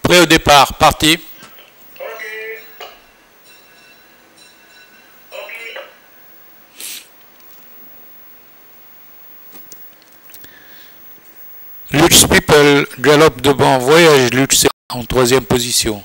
Prêt au départ, parti. Lux People galope devant Voyage Lux en troisième position.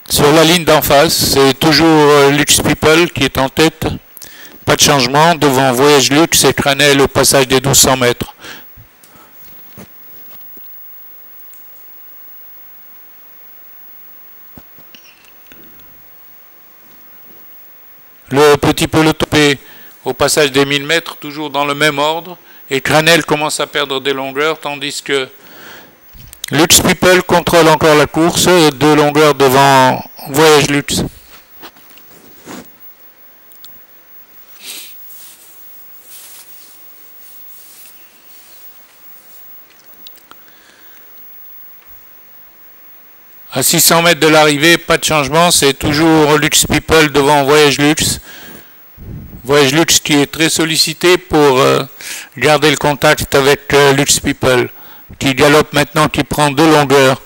Sur la ligne d'en face, c'est toujours Lux People qui est en tête. Pas de changement. Devant Voyage Lux et Cranel au passage des 1200 mètres. Le petit peloton au passage des 1000 mètres, toujours dans le même ordre. Et Cranel commence à perdre des longueurs, tandis que Lux People contrôle encore la course, 2 longueurs devant Voyage Lux. À 600 mètres de l'arrivée, pas de changement, c'est toujours Lux People devant Voyage Lux. Voyage Lux qui est très sollicité pour garder le contact avec Lux People, qui galope maintenant, qui prend 2 longueurs.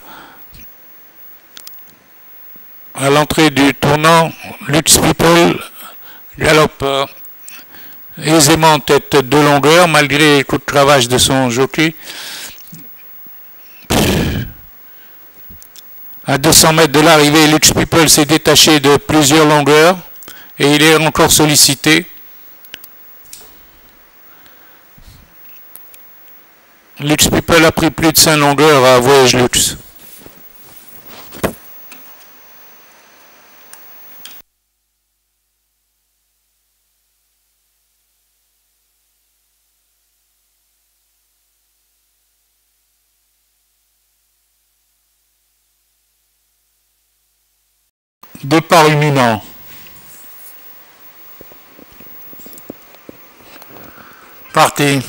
À l'entrée du tournant, Lux People galope aisément en tête 2 longueurs, malgré les coups de cravache de son jockey. À 200 mètres de l'arrivée, Lux People s'est détaché de plusieurs longueurs et il est encore sollicité. Lux People a pris plus de 5 longueurs à Voyage Lux. Départ imminent. Parti.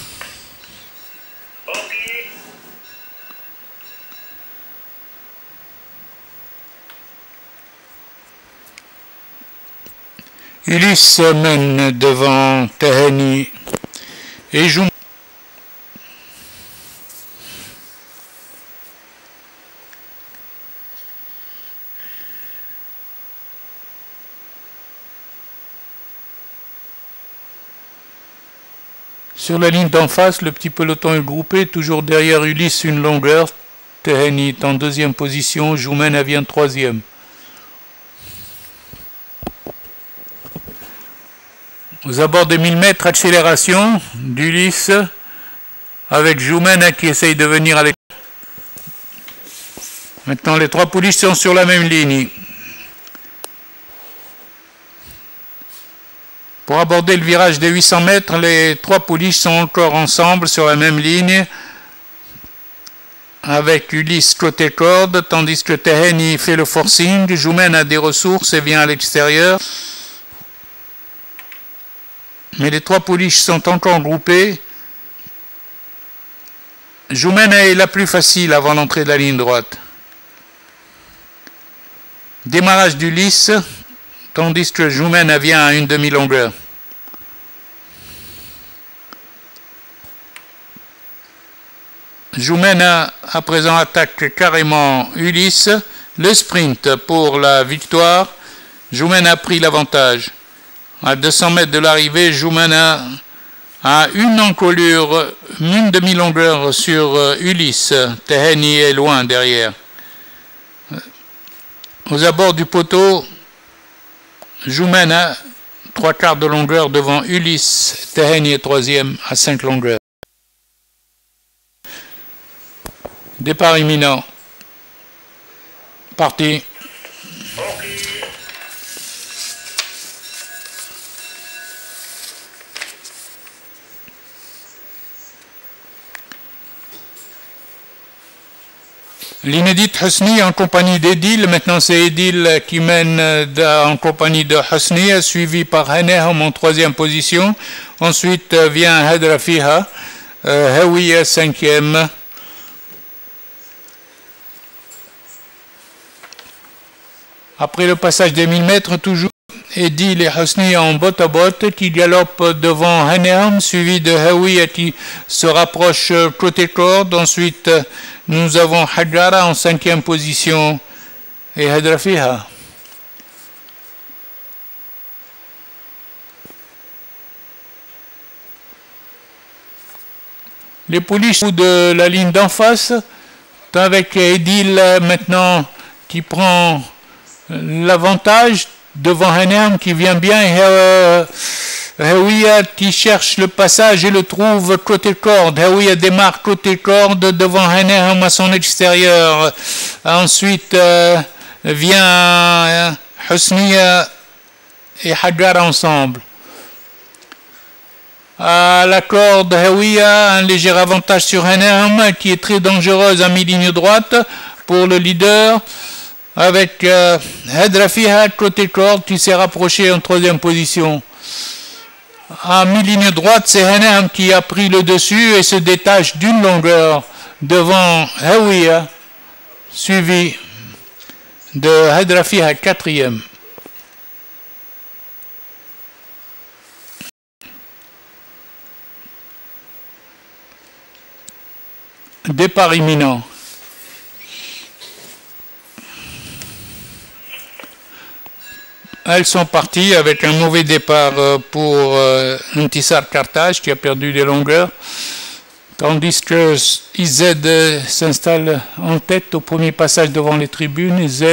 Ulysse mène devant Teheni et joue. Sur la ligne d'en face, le petit peloton est groupé, toujours derrière Ulysse une longueur. Teheni est en deuxième position, Joumena vient troisième. Aux abords des 1000 mètres, accélération d'Ulysse avec Joumena qui essaye de venir à l'écart. Maintenant, les 3 pouliches sont sur la même ligne. Pour aborder le virage des 800 mètres, les 3 pouliches sont encore ensemble sur la même ligne avec Ulysse côté corde, tandis que Teheni fait le forcing. Joumena a des ressources et vient à l'extérieur. Mais les 3 pouliches sont encore groupées. Joumena est la plus facile avant l'entrée de la ligne droite. Démarrage d'Ulysse, tandis que Joumena vient à une demi-longueur. Joumena à présent attaque carrément Ulysse. Le sprint pour la victoire. Joumena a pris l'avantage. À 200 mètres de l'arrivée, Joumena a une encolure, une demi-longueur sur Ulysse. Teheni est loin derrière. Aux abords du poteau, Joumena, 3/4 de longueur devant Ulysse. Teheni est troisième à 5 longueurs. Départ imminent. Parti. L'inédite Husni en compagnie d'Edil. Maintenant c'est Edil qui mène en compagnie de Husni, suivi par Haneham en troisième position. Ensuite vient Hadra Fiha, Hawiya cinquième. Après le passage des 1000 mètres, toujours Edil et Hosniya en botte à botte qui galopent devant Hanerm, suivi de Hawiya qui se rapproche côté corde. Ensuite, nous avons Hajara en 5e position et Hadrafiha. Les pouliches de la ligne d'en face, avec Edil maintenant qui prend l'avantage devant Hanerm qui vient bien et Hawiya qui cherche le passage et le trouve côté corde. Hawiya démarre côté corde devant Hanerm à son extérieur. Ensuite vient Hosniya et Hajara ensemble. À la corde, Hawiya a un léger avantage sur Hanerm qui est très dangereuse à mi-ligne droite pour le leader, avec Hadrafiha côté corde qui s'est rapproché en 3e position. À mi-ligne droite, c'est Hanerm qui a pris le dessus et se détache d'une longueur devant Hawiya, suivi de Hadrafiha 4e. Départ imminent. Elles sont parties avec un mauvais départ pour Intisar Carthage qui a perdu des longueurs, tandis que IZ s'installe en tête au premier passage devant les tribunes. IZ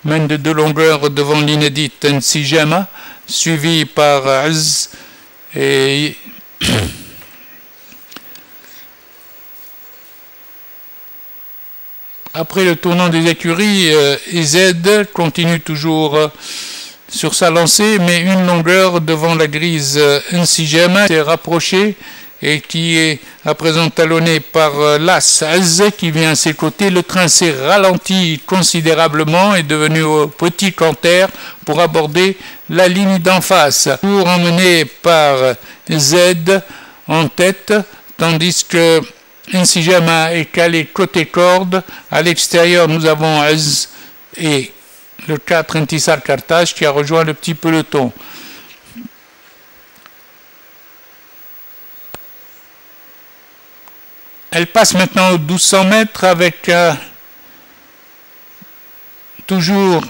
mène de 2 longueurs devant l'inédite Nsijama, suivi par Az et après le tournant des écuries, IZ continue toujours sur sa lancée, mais une longueur devant la grise Nsijama s'est rapprochée et qui est à présent talonné par l'As Az qui vient à ses côtés. Le train s'est ralenti considérablement et est devenu petit canter pour aborder la ligne d'en face. Tour emmené par Z en tête, tandis que Nsijama est calé côté corde. À l'extérieur, nous avons Az et le 4 Intisar Carthage qui a rejoint le petit peloton. Elle passe maintenant aux 1200 mètres avec toujours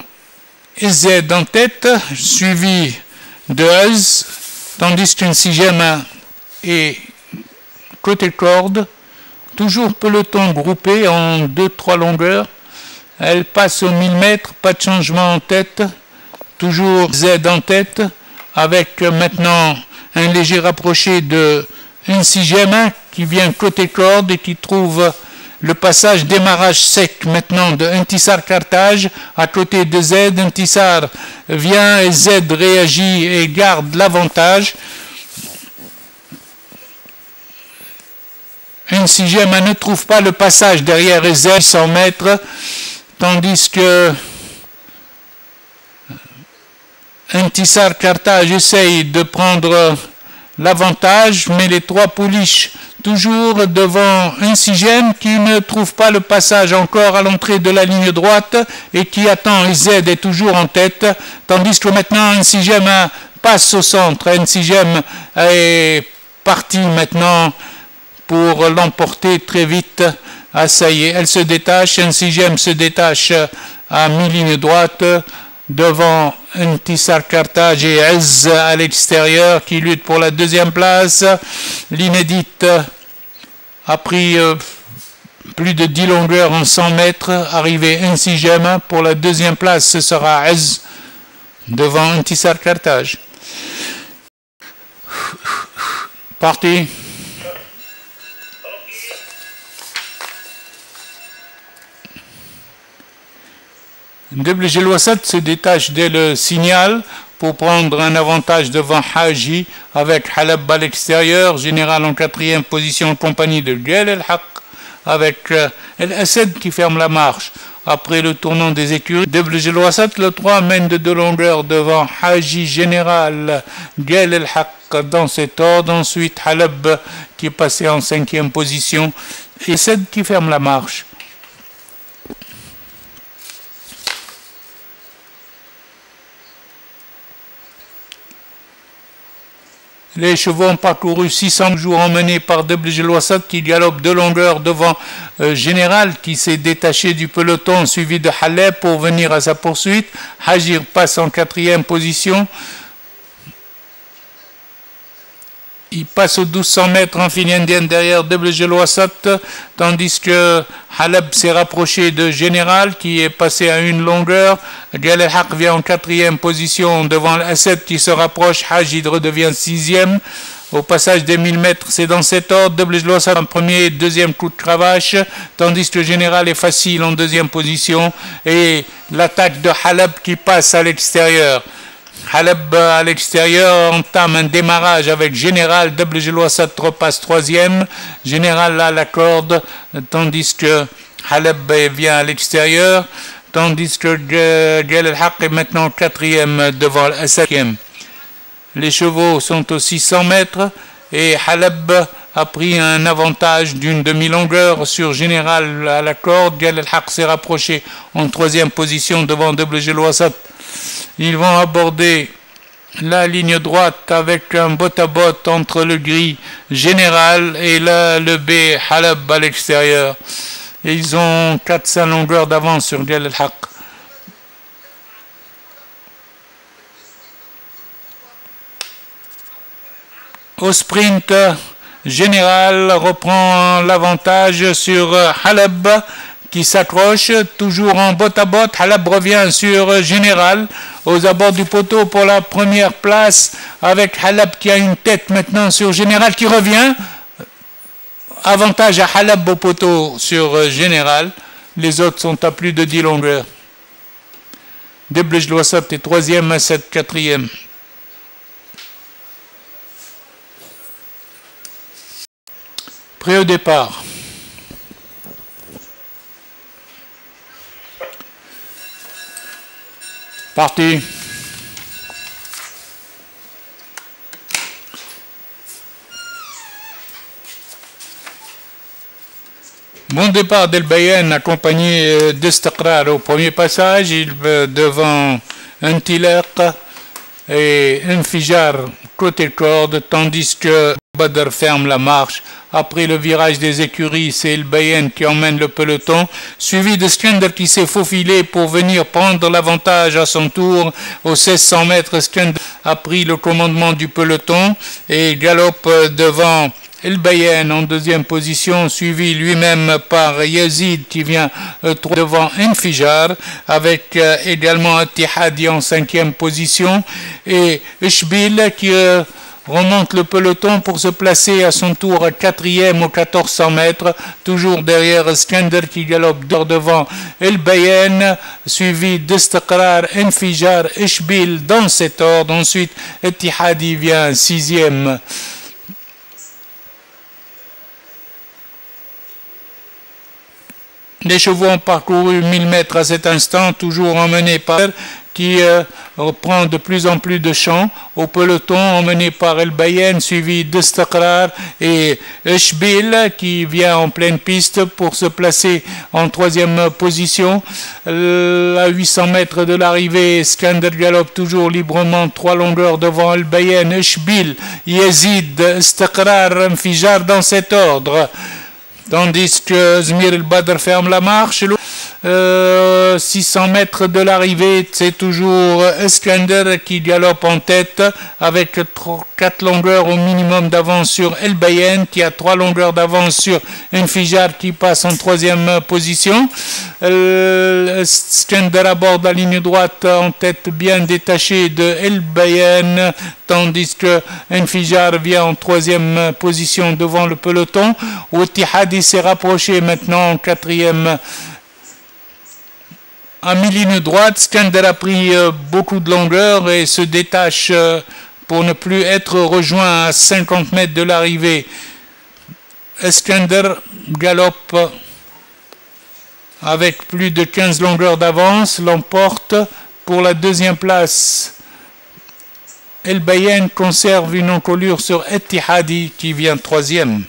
Z en tête, suivi de Az, tandis qu'Nsijama est côté corde. Toujours peloton groupé en 2-3 longueurs. Elle passe aux 1000 mètres, pas de changement en tête. Toujours Z en tête, avec maintenant un léger rapproché de Nsijama qui vient côté corde et qui trouve le passage démarrage sec maintenant de Intisar Carthage à côté de Z. Intisar vient et Z réagit et garde l'avantage. Nsijama ne trouve pas le passage derrière Z 100 mètres, tandis que Intisar Carthage essaye de prendre l'avantage, mais les 3 pouliches toujours devant Nsijama qui ne trouve pas le passage encore à l'entrée de la ligne droite et qui attend. Z est toujours en tête, tandis que maintenant Nsijama passe au centre. Nsijama est parti maintenant pour l'emporter très vite. Ah, ça y est, elle se détache. Nsijama se détache à mi-ligne droite devant Intisar Carthage et Az à l'extérieur qui lutte pour la 2e place. L'inédite a pris plus de 10 longueurs en 100 mètres. Arrivé Nsijama pour la 2e place, ce sera Az devant Intisar Carthage. Parti. Debel Wassat se détache dès le signal pour prendre un avantage devant Haji avec Halab à l'extérieur, général en 4e position en compagnie de Gal El-Haq avec El Asad qui ferme la marche. Après le tournant des écuries, Debel Wassat, le 3 mène de 2 longueurs devant Haji général, Gal El-Haq dans cet ordre. Ensuite Halab qui est passé en 5e position et Asad qui ferme la marche. Les chevaux ont parcouru 600 jours emmenés par Deblej El Wassat qui galope de longueur devant Général qui s'est détaché du peloton suivi de Haleb pour venir à sa poursuite. Hajir passe en 4e position. Il passe aux 1200 mètres en file indienne derrière Deblej El Wassat, tandis que Haleb s'est rapproché de Général qui est passé à une longueur. Dial El Haq vient en 4e position devant l'Asset qui se rapproche. Hajid redevient 6e. Au passage des 1000 mètres, c'est dans cet ordre. Deblej El Wassat en premier et deuxième coup de cravache, tandis que Général est facile en 2e position. Et l'attaque de Haleb qui passe à l'extérieur. Haleb à l'extérieur entame un démarrage avec Général. Deblej El Wassat repasse 3e. Général à la corde, tandis que Haleb vient à l'extérieur, tandis que Dial El Haq est maintenant 4e devant la 7e. Les chevaux sont aux 600 mètres et Haleb a pris un avantage d'une demi-longueur sur Général à la corde. Dial El Haq s'est rapproché en 3e position devant Deblej El Wassat. Ils vont aborder la ligne droite avec un bot-à-bot entre le gris Général et le B Haleb à l'extérieur. Ils ont 400 longueurs d'avance sur Dial El Haq. Au sprint, Général reprend l'avantage sur Haleb qui s'accroche, toujours en bot-à-bot. Haleb revient sur Général aux abords du poteau pour la première place, avec Haleb qui a une tête maintenant sur Général qui revient. Avantage à Haleb au poteau sur Général. Les autres sont à plus de 10 longueurs. Deblej El Wassat est 3e, Asset 4e. Prêt au départ. Parti. Bon départ d'El Bayen accompagné d'Istiqrar au premier passage. Il va devant Intilaq et Infijar côté corde, tandis que Badr ferme la marche. Après le virage des écuries, c'est El Bayen qui emmène le peloton, suivi de Skender qui s'est faufilé pour venir prendre l'avantage à son tour. Aux 1600 mètres, Skender a pris le commandement du peloton et galope devant El Bayen en 2e position, suivi lui-même par Yazid qui vient devant Infijar, avec également Attihadi en 5e position, et Ishbil qui remonte le peloton pour se placer à son tour à 4e aux 1400 mètres, toujours derrière Skender qui galope devant El Bayen, suivi d'Istiqrar, Infijar, Ishbil dans cet ordre. Ensuite, Attihadi vient 6e. Les chevaux ont parcouru 1000 mètres à cet instant, toujours emmenés par qui reprend de plus en plus de champ au peloton, emmené par El Bayen, suivi d'Istiqrar et Ishbil qui vient en pleine piste pour se placer en 3e position. À 800 mètres de l'arrivée, Skender galope toujours librement 3 longueurs devant El Bayen, Ishbil, Yazid, Istiqrar, Infijar dans cet ordre. Tandis que Zmir El Badr ferme la marche. 600 mètres de l'arrivée, c'est toujours Skender qui galope en tête avec 4 longueurs au minimum d'avance sur El Bayen qui a 3 longueurs d'avance sur Infijar qui passe en 3e position. Skender aborde la ligne droite en tête bien détachée de El Bayen, tandis que Infijar vient en 3e position devant le peloton. Attihadi s'est rapproché maintenant en 4e. À mi-ligne droite, Skender a pris beaucoup de longueur et se détache pour ne plus être rejoint à 50 mètres de l'arrivée. Skender galope avec plus de 15 longueurs d'avance, l'emporte pour la 2e place. El Bayen conserve une encolure sur Attihadi qui vient 3e.